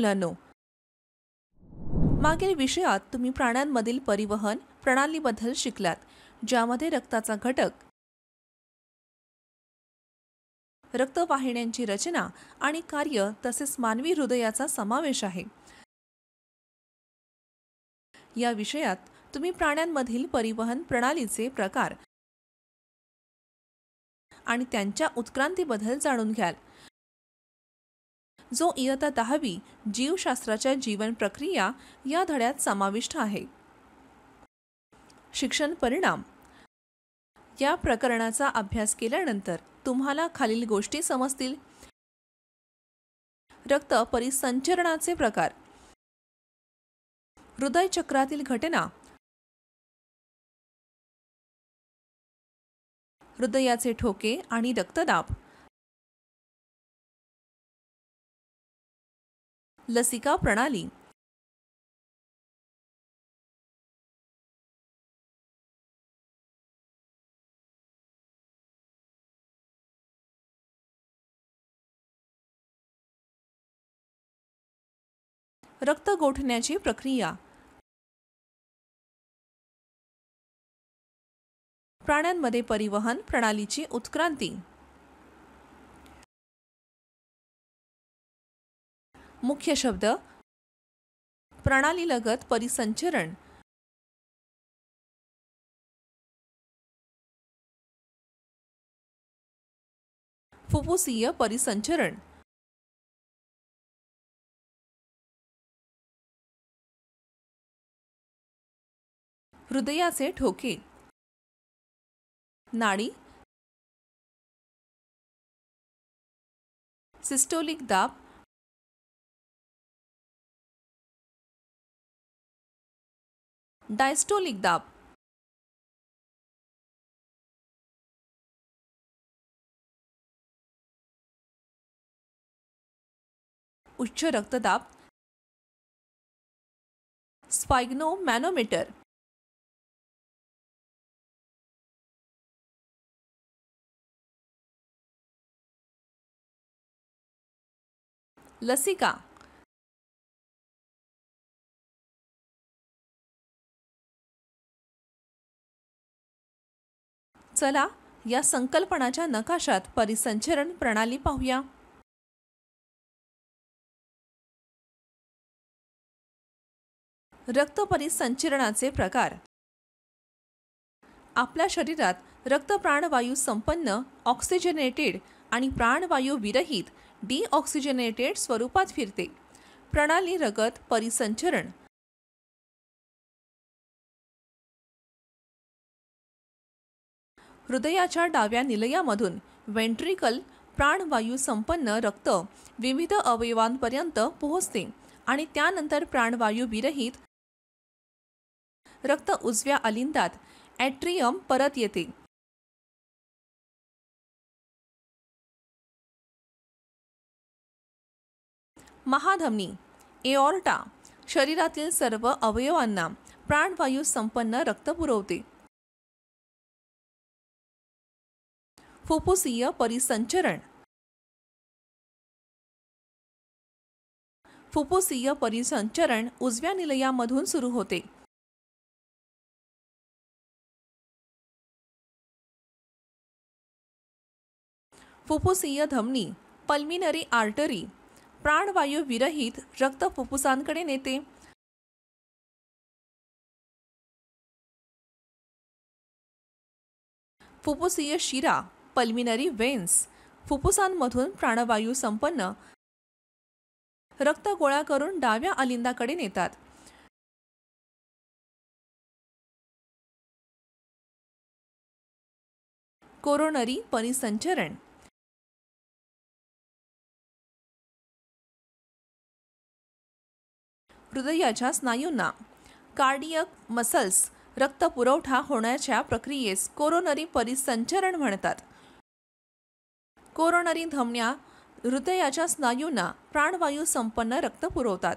मुलांनो, मागील विषयात तुम्ही प्राण्यांमधील परिवहन प्रणालीबद्दल शिकलात, ज्यामध्ये रक्ताचा घटक, रक्तवाहिन्यांची रचना आणि कार्य तसेच मानवी हृदयाचा समावेश आहे. या विषयात तुम्ही प्राण्यांमधील परिवहन प्रणालीचे प्रकार आणि त्यांच्या उत्क्रांतीबद्दल जाणून घ्याल, जो इयत्ता 10वी जीवशास्त्राच्या जीवन प्रक्रिया या धड्यात समाविष्ट आहे. शिक्षण परिणाम. या प्रकरणाचा अभ्यास केल्यानंतर तुम्हाला खालील गोष्टी समजतील. रक्त परिसंचरणाचे प्रकार, हृदय चक्रातील घटना, हृदयाचे ठोके आणि रक्तदाब, लसिका प्रणाली, रक्त गोठण्याची प्रक्रिया, प्राण्यांमध्ये परिवहन प्रणालीची उत्क्रांती. मुख्य शब्द: प्रणालीलगत परिसंचरण, फुफ्फुसीय परिसंचरण, हृदयाचे ठोके, नाडी, सिस्टोलिक दाब, डायस्टोलिक दाब, उच्च रक्तदाब, स्फाइग्नोमॅनोमीटर, लसिका. चला या संकल्पनाच्या नकाशात परिसंचरण प्रणाली पाहूया. रक्त परिसंचरणाचे प्रकार. आपल्या शरीरात रक्त प्राणवायू संपन्न ऑक्सिजनेटेड आणि प्राणवायू विरहित डिऑक्सिजनेटेड स्वरूपात फिरते. प्रणाली रगत परिसंचरण. हृदयाच्या डाव्या निलयामधून वेंट्रिकल प्राणवायू संपन्न रक्त विविध अवयवांपर्यंत पोहोचते आणि त्यानंतर प्राणवायू विरहित रक्त उजव्या अलिंदात ॲट्रियम परत येते. महाधमनी एओर्टा शरीरातील सर्व अवयवांना प्राणवायू संपन्न रक्त पुरवते. फुफ्फुसीय परिसंचरण. फुफ्फुसीय परिसंचरण उजव्या निलयामधून सुरू होते. फुफ्फुसीय धमनी पल्मिनरी आर्टरी प्राणवायू विरहित रक्त फुफ्फुसांकडे नेते. फुफ्फुसीय शिरा पल्मिनरी वेन्स फुफ्फुसांमधून प्राणवायू संपन्न रक्त गोळा करून डाव्या अलिंदाकडे नेतात. कोरोनरी परिसंचरण. हृदयाच्या स्नायूंना कार्डियक मसल्स रक्त पुरवठा होण्याच्या प्रक्रियेस कोरोनरी परिसंचरण म्हणतात. कोरोनरी धमन्या हृदयाच्या स्नायूंना प्राणवायू संपन्न रक्त पुरवतात.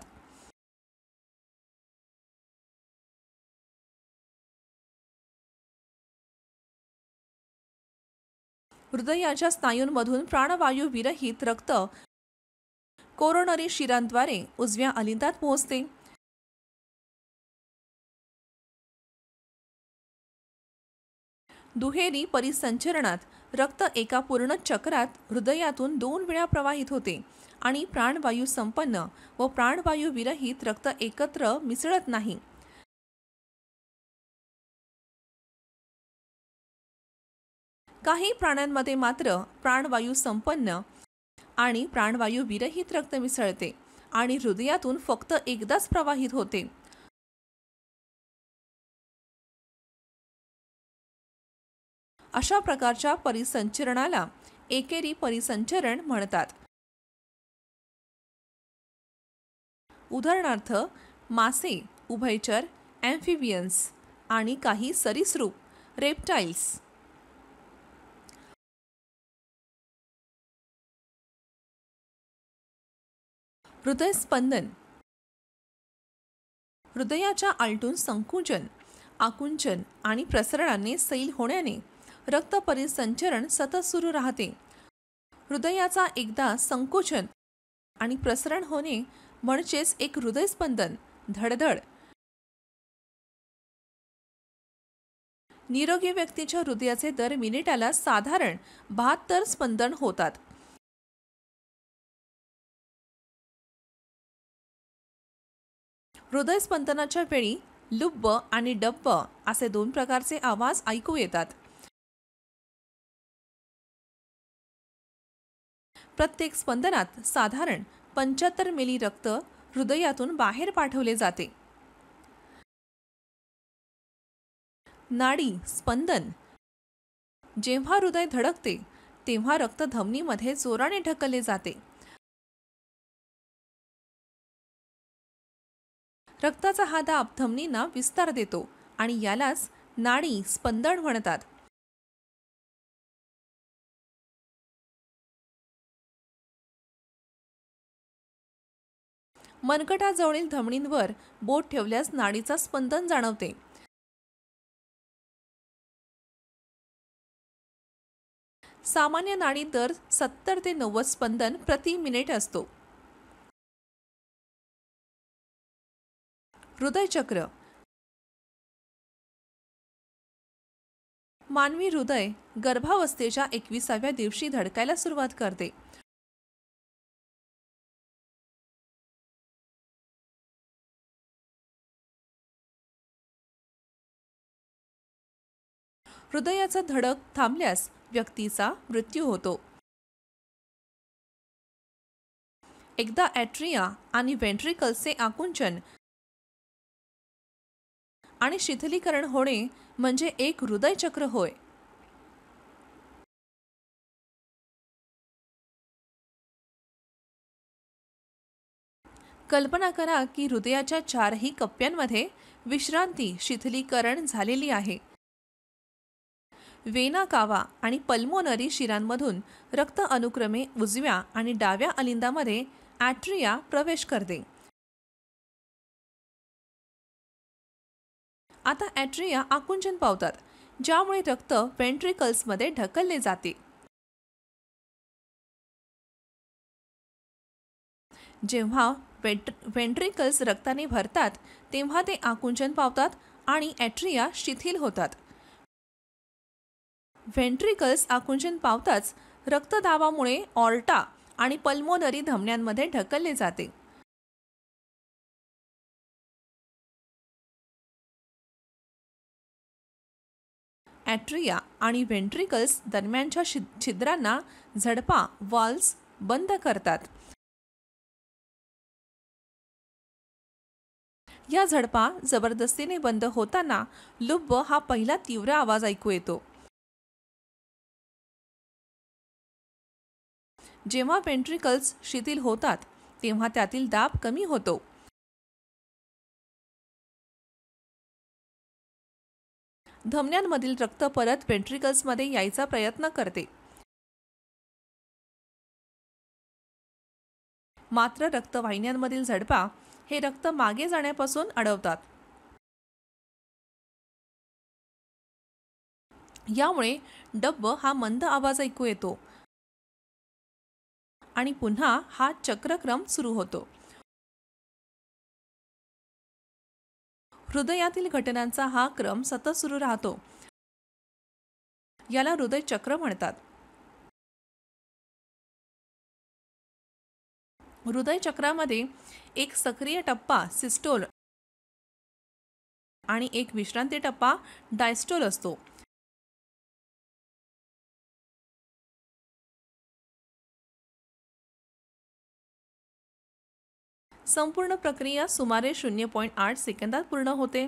हृदयाच्या स्नायूंमधून प्राणवायू विरहित रक्त कोरोनरी शिरांद्वारे उजव्या अलिंदात पोहोचते. दुहेरी परिसंचरणात रक्त एका पूर्ण चक्रात हृदयातून 2 वेळा प्रवाहित होते आणि प्राणवायू संपन्न व प्राणवायू विरहित रक्त एकत्र मिसळत नाही. काही प्राण्यांमध्ये मात्र प्राणवायू संपन्न आणि प्राणवायू विरहित रक्त मिसळते आणि हृदयातून फक्त एकदाच प्रवाहित होते. अशा प्रकारच्या परिसंचरणाला एकेरी परिसंचरण म्हणतात. उदाहरणार्थ मासे, उभयचर, ॲम्फिबियन्स आणि काही सरीसृप, रेप्टाइल्स. हृदयस्पंदन. हृदयाच्या आलटून संकुचन, आकुंचन आणि प्रसरणाने सैल होण्याने रक्त परिसंचरण सतत सुरू राहते. हृदयाचा एकदा संकुचन आणि प्रसरण होणे म्हणजेच एक हृदयस्पंदन, धडधड. निरोगी व्यक्तीच्या हृदयाचे दर मिनिटाला साधारण 72 स्पंदन होतात. हृदयस्पंदनाच्या वेळी लुब्ब आणि डब्ब असे 2 प्रकारचे आवाज ऐकू येतात. प्रत्येक स्पंदनात साधारण 75 मिली रक्त हृदयातून बाहेर पाठवले जाते. नाडी स्पंदन. जेव्हा हृदय धडकते तेव्हा रक्त धमनीमध्ये जोराने ढकलले जाते. रक्ताचा हा दाब धमनींना विस्तार देतो आणि यालाच नाडी स्पंदन म्हणतात. मनगटाजवळील धमनींवर बोट ठेवल्यास नाडीचा स्पंदन जाणवते. सामान्य नाडी दर 70 ते 90 स्पंदन प्रति मिनिट असतो. हृदयचक्र. मानवी हृदय गर्भावस्थेच्या 21व्या दिवशी धडकायला सुरुवात करते. हृदयाचा धडक थांबल्यास व्यक्तीचा मृत्यू होतो. एकदा ॲट्रिया आणि व्हेंट्रिकल्सचे आकुंचन आणि शिथिलीकरण होणे म्हणजे एक हृदयचक्र होय. कल्पना करा की हृदयाच्या 4ही कप्प्यांमध्ये विश्रांती शिथिलीकरण झालेली आहे. वेना कावा आणि पल्मोनरी शिरांमधून रक्त अनुक्रमे उजव्या आणि डाव्या अलिंदामध्ये ॲट्रिया प्रवेश करते. आता ॲट्रिया आकुंचन पावतात, ज्यामुळे रक्त व्हेंट्रिकल्समध्ये ढकलले जाते. जेव्हा व्हेंट्रिकल्स रक्ताने भरतात तेव्हा ते आकुंचन पावतात आणि ॲट्रिया शिथिल होतात. व्हेंट्रिकल्स आकुंचन पावताच रक्तदाबामुळे ऑर्टा आणि पल्मोनरी धमन्यांमध्ये ढकलले जाते. ॲट्रिया आणि व्हेंट्रिकल्स दरम्यानच्या छिद्रांना झडपा व्हॉल्व्स बंद करतात. या झडपा जबरदस्तीने बंद होताना लुब्ब हा पहिला तीव्र आवाज ऐकू येतो. जेव्हा व्हेंट्रिकल्स शिथिल होतात तेव्हा त्यातील दाब कमी होतो. धमन्यांमधील रक्त परत व्हेंट्रिकल्समध्ये यायचा प्रयत्न करते. मात्र रक्तवाहिन्यांमधील झडपा हे रक्त मागे जाण्यापासून अडवतात. यामुळे डब्ब हा मंद आवाज ऐकू येतो आणि पुन्हा हा चक्रक्रम सुरू होतो. हृदयातील घटनांचा हा क्रम सतत सुरू राहतो. याला हृदय चक्र म्हणतात. हृदय चक्रामध्ये एक सक्रिय टप्पा सिस्टोल आणि एक विश्रांती टप्पा डायस्टोल असतो. संपूर्ण प्रक्रिया सुमारे 0.8 सेकंदात पूर्ण होते.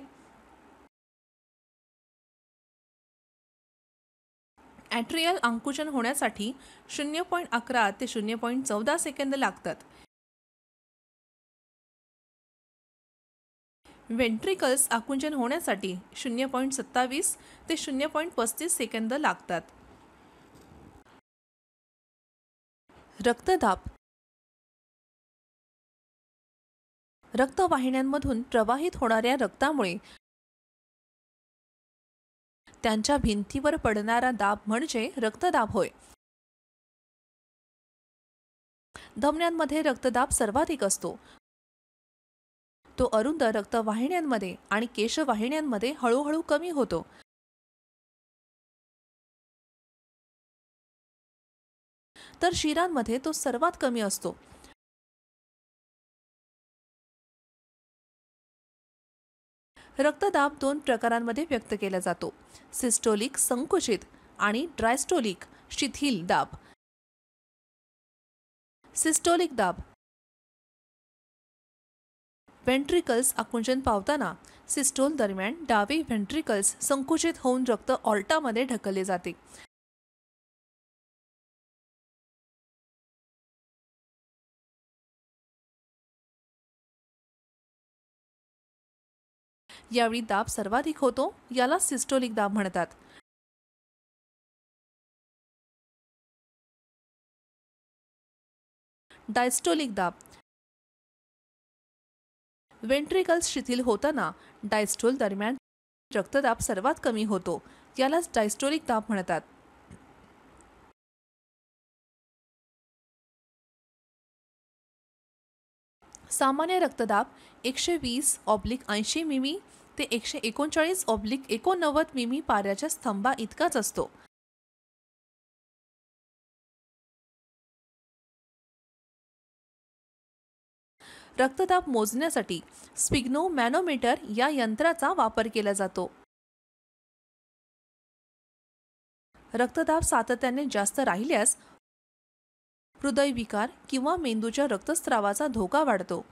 ॲट्रियल आकुंचन होण्यासाठी 0.11 ते 0.14 सेकंद लागतात. वेंट्रिकल्स आकुंचन होण्यासाठी 0.27 ते 0.35 सेकंद लागतात. रक्तदाब. रक्तवाहिन्यांमधून प्रवाहित होणाऱ्या रक्तामुळे त्यांच्या भिंतीवर पडणारा दाब म्हणजे रक्तदाब होय. धमन्यांमध्ये रक्तदाब सर्वाधिक असतो. तो अरुंद रक्तवाहिन्यांमध्ये आणि केशवाहिन्यांमध्ये हळूहळू कमी होतो. तर शिरांमध्ये तो सर्वात कमी असतो. रक्तदाब 2 प्रकारांमध्ये व्यक्त केला जातो: सिस्टोलिक संकुचित आणि डायस्टोलिक शिथिल दाब. सिस्टोलिक दाब. वेंट्रिकल्स आकुंचन पावताना सिस्टोल दरम्यान डावे व्हेंट्रिकल्स संकुचित होऊन रक्त ऑर्टामध्ये ढकलले जाते. यावेळी दाब सर्वाधिक होतो. याला सिस्टोलिक दाब म्हणतात. डायस्टोलिक दाब. वेंट्रिकल्स शिथिल होताना डायस्टोल दरम्यान रक्तदाब सर्वात कमी होतो. यालाच डायस्टोलिक दाब म्हणतात. सामान्य रक्तदाब 120/80 मिमी ते 139/89 मिमी पाऱ्याच्या स्तंभा इतकाच असतो. रक्तदाब मोजण्यासाठी स्पिग्नोमॅनोमीटर या यंत्राचा वापर केला जातो. रक्तदाब सातत्याने जास्त राहिल्यास हृदयविकार किंवा मेंदूच्या रक्तस्रावाचा धोका वाढतो.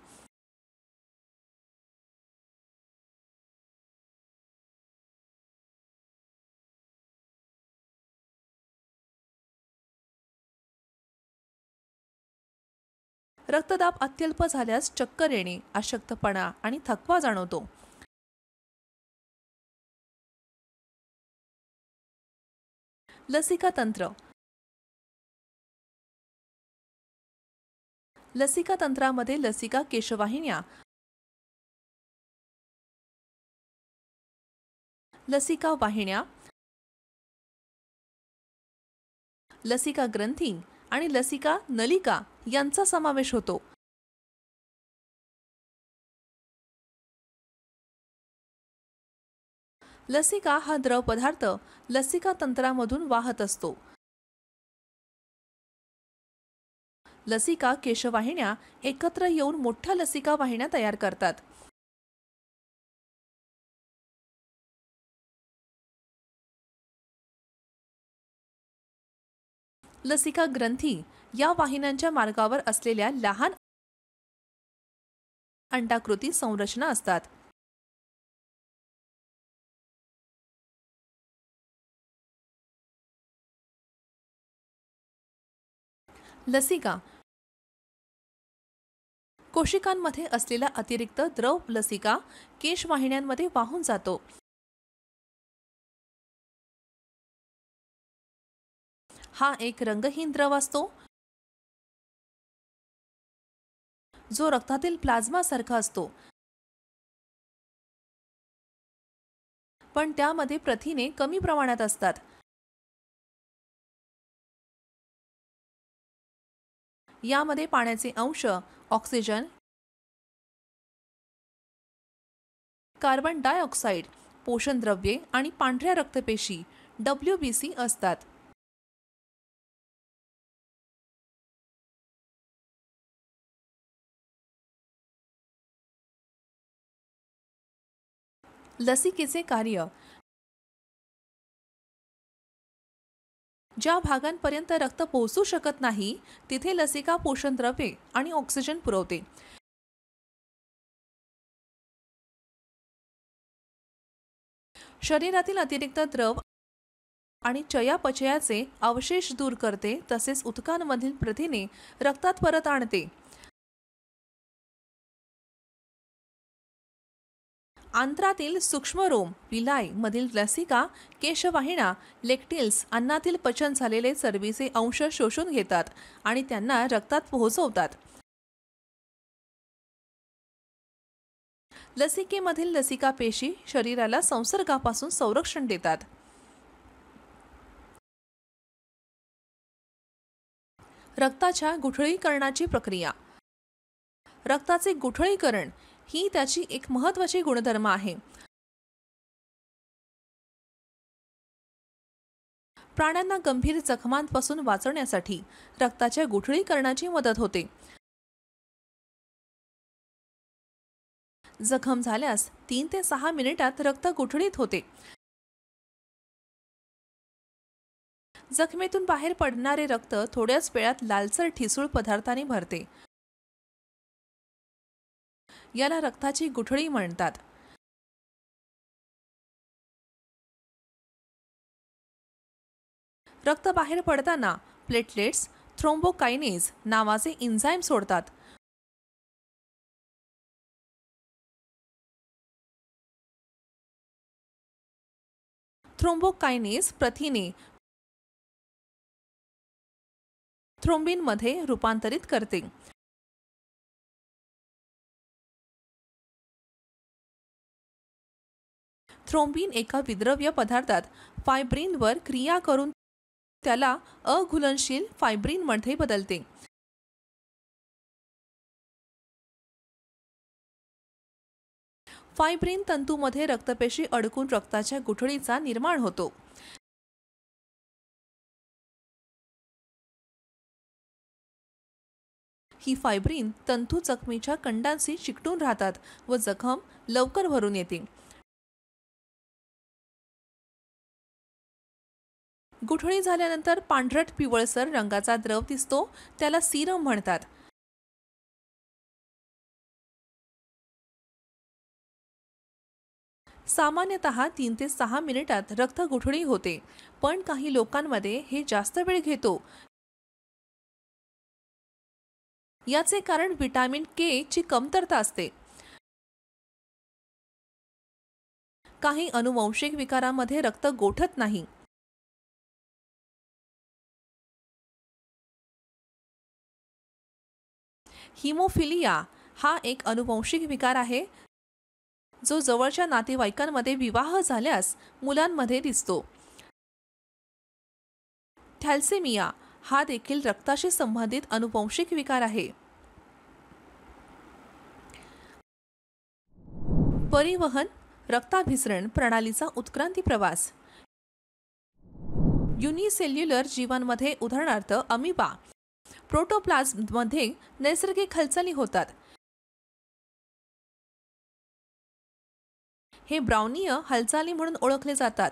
रक्तदाब अत्यल्प झाल्यास चक्कर येणे, अशक्तपणा आणि थकवा जाणवतो. लसिका तंत्र. लसिका तंत्रामध्ये लसिका केशवाहिन्या, लसिका वाहिन्या, लसिका ग्रंथी आणि लसिका नलिका यांचा समावेश होतो. लसिका हा द्रव पदार्थ लसिका तंत्रामधून वाहत असतो. लसिका केशवाहिन्या एकत्र येऊन मोठ्या लसिका वाहिन्या तयार करतात. लसिका ग्रंथी या वाहिन्यांच्या मार्गावर असलेल्या लहान अंडाकृती संरचना असतात. लसिका. कोशिकांमध्ये असलेला अतिरिक्त द्रव लसिका केशवाहिन्यांमध्ये वाहून जातो. हा एक रंगहीन द्रव असतो जो रक्तातील प्लाझ्मा सारखा असतो, पण त्यामध्ये प्रथिने कमी प्रमाणात असतात. यामध्ये पाण्याचे अंश, ऑक्सिजन, कार्बन डायऑक्साईड, पोषण द्रव्ये आणि पांढऱ्या रक्तपेशी WBC असतात. लसिकेचे कार्य. ज्या भागांपर्यंत रक्त पोहोचू शकत नाही तिथे लसिका पोषण द्रव्ये आणि ऑक्सिजन पुरवते. शरीरातील अतिरिक्त द्रव आणि चयापचयाचे अवशेष दूर करते, तसेच ऊतकांमधील प्रथिने रक्तात परत आणते. आंत्रातील सूक्ष्मरोम विलाई मधील लसिका केशवाहिन्या लेक्टिल्स अन्नातील पचन झालेले चरबीचे अंश शोषून घेतात आणि त्यांना रक्तात पोहोचवतात. लसिकेमधील लसिका पेशी शरीराला संसर्गापासून संरक्षण देतात. रक्ताच्या गुठळीकरणाची प्रक्रिया. रक्ताचे गुठळीकरण ही त्याची एक महत्त्वाची गुणधर्म आहे. प्राण्यांना गंभीर जखमांपासून वाचवण्यासाठी रक्ताच्या गुठळीकरणाची मदत होते. जखम झाल्यास 3 ते 6 मिनिटात रक्त गुठळीत होते. जखमेतून बाहेर पडणारे रक्त थोड्याच वेळात लालसर ठिसूळ पदार्थाने भरते. याला रक्ताची गुठळी म्हणतात. रक्त बाहेर पडताना प्लेटलेट्स थ्रोम्बोकायनेज नावाचे एन्झाईम सोडतात. थ्रोम्बोकायनेज प्रथिने थ्रोम्बिनमध्ये रूपांतरित करते. थ्रोम्बिन एका विद्रव्य पदार्थात फायब्रिनवर क्रिया करून त्याला अघुलनशील फायब्रिनमध्ये बदलते. फायब्रिन तंतूमध्ये रक्तपेशी अडकून रक्ताच्या गुठळीचा निर्माण होतो. ही फायब्रिन तंतू जखमेच्या कंडांशी चिकटून राहतात व जखम लवकर भरून येते. गुठळी झाल्यानंतर पांढरट पिवळसर रंगाचा द्रव दिसतो, त्याला सीरम म्हणतात. सामान्यतः 3 ते 6 मिनिटात रक्त गुठळी होते, पण काही लोकांमध्ये हे जास्त वेळ घेतो. याचे कारण व्हिटॅमिन के ची कमतरता असते. काही अनुवांशिक विकारांमध्ये रक्त गोठत नाही. हिमोफिलिया हा एक अनुवांशिक विकार आहे जो जवळच्या नातेवाईकांमध्ये विवाह झाल्यास मुलांमध्ये दिसतो. थॅलेसेमिया हा देखील रक्ताशी संबंधित अनुवांशिक विकार आहे. परिवहन रक्ताभिसरण प्रणालीचा उत्क्रांती प्रवास. युनिसेल्युलर जीवांमध्ये उदाहरणार्थ अमिबा, प्रोटोप्लाझ्ममध्ये नैसर्गिक हालचाली होतात. हे ब्राउनीय हालचाली म्हणून ओळखले जातात,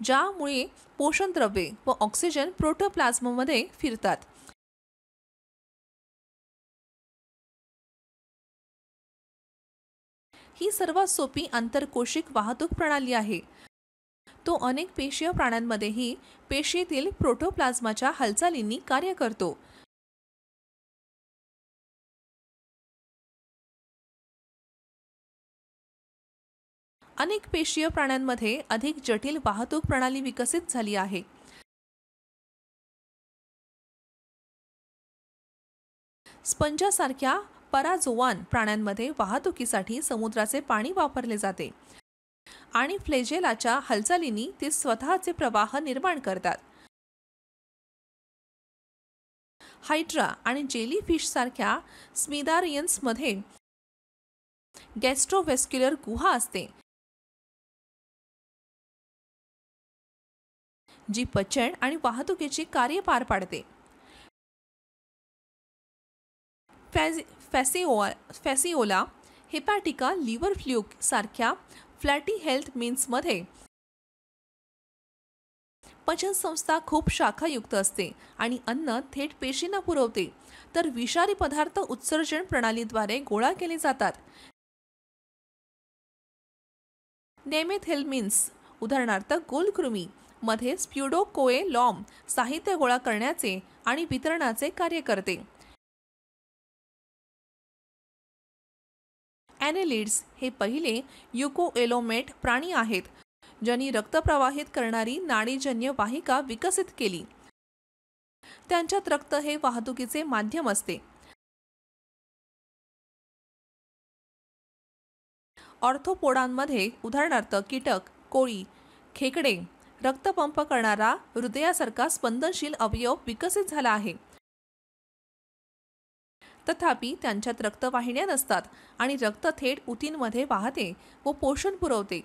ज्यामुळे पोषण द्रव्ये व ऑक्सिजन प्रोटोप्लाझ्ममध्ये फिरतात. ही सर्वात सोपी आंतरकोशिक वाहतूक प्रणाली आहे. तो अनेक पेशीय प्राण्यांमध्येही पेशीतील प्रोटोप्लाझ्माच्या हालचालींनी कार्य करतो. अनेक पेशीय प्राण्यांमध्ये अधिक जटिल वाहतूक प्रणाली विकसित झाली आहे. स्पंजासारख्या पराजोवान प्राण्यांमध्ये वाहतुकीसाठी समुद्राचे पाणी वापरले जाते आणि फ्लेजेलाच्या हालचालींनी ते स्वतःचे प्रवाह निर्माण करतात. हायड्रा आणि जेलीफिश सारख्या स्मिदारियन्समध्ये गॅस्ट्रोव्हेस्क्युलर गुहा असते, जी पचन आणि वाहतुकीची कार्य पार पाडते. फॅसिओला हेपॅटिका लिव्हर फ्लूक सारख्या फ्लॅटी हेल्थ मीन्समध्ये पचनसंस्था खूप शाखायुक्त असते आणि अन्न थेट पेशींना पुरवते, तर विषारी पदार्थ उत्सर्जन प्रणालीद्वारे गोळा केले जातात. नेमेथेल्मिन्स उदाहरणार्थ गोलकृमी मध्ये स्प्युडोकोएलॉम साहित्य गोळा करण्याचे आणि वितरणाचे कार्य करते. ॲनेलिड्स हे पहिले युकोएलोमेट प्राणी आहेत ज्यांनी रक्त प्रवाहित करणारी नाडीजन्य वाहिका विकसित केली. त्यांच्यात रक्त हे वाहतुकीचे माध्यम असते. ऑर्थोपोडांमध्ये उदाहरणार्थ कीटक, कोळी, खेकडे रक्तपंप करणारा हृदयासारखा स्पंदनशील अवयव विकसित झाला आहे. तथापि त्यांच्यात रक्तवाहिन्या नसतात आणि रक्त थेट उतींमध्ये वाहते व पोषण पुरवते.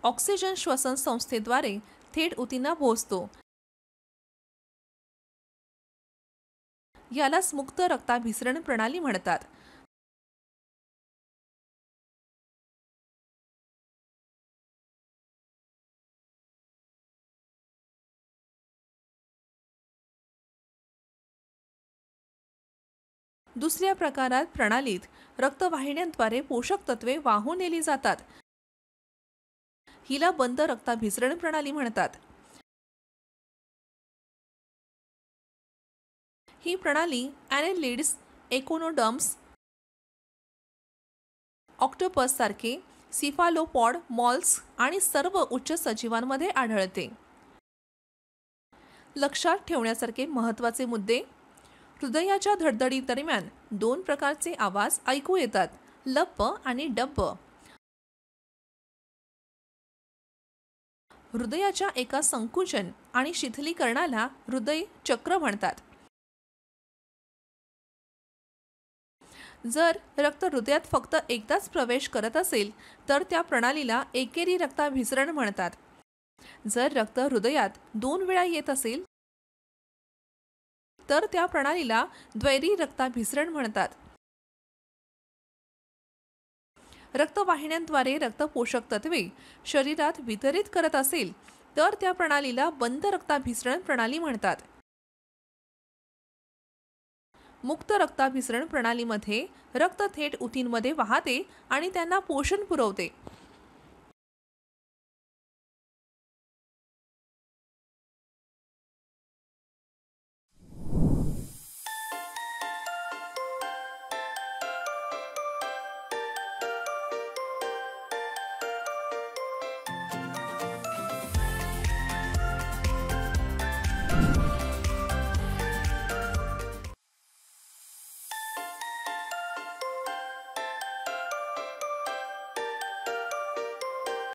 ऑक्सिजन श्वसन संस्थेद्वारे थेट उतींना पोहोचतो. यालाच मुक्त रक्ताभिसरण प्रणाली म्हणतात. दुसऱ्या प्रकारात प्रणालीत रक्तवाहिन्यांद्वारे पोषक तत्वे वाहून नेली जातात. हिला बंद रक्ताभिसरण प्रणाली म्हणतात. ही प्रणाली ॲनेलिड्स, एकोनोडर्म्स, ऑक्टोपस सारखे सिफालोपॉड, मॉल्स आणि सर्व उच्च सजीवांमध्ये आढळते. लक्षात ठेवण्यासारखे महत्त्वाचे मुद्दे: हृदयाच्या धडधडी दरम्यान दोन प्रकारचे आवाज ऐकू येतात, लप्प आणि डब्ब. हृदयाच्या एका संकुचन आणि शिथिलीकरणाला हृदय चक्र म्हणतात. जर रक्त हृदयात फक्त एकदाच प्रवेश करत असेल तर त्या प्रणालीला एकेरी रक्ताभिसरण म्हणतात. जर रक्त हृदयात 2 वेळा येत असेल तर त्या प्रणालीला द्वैरी रक्ताभिसरण म्हणतात. रक्तवाहिन्यांद्वारे रक्त पोषक तत्वे शरीरात वितरित करत असेल तर त्या प्रणालीला बंद रक्ताभिसरण प्रणाली म्हणतात. मुक्त रक्ताभिसरण प्रणालीमध्ये रक्त थेट उतींमध्ये वाहते आणि त्यांना पोषण पुरवते.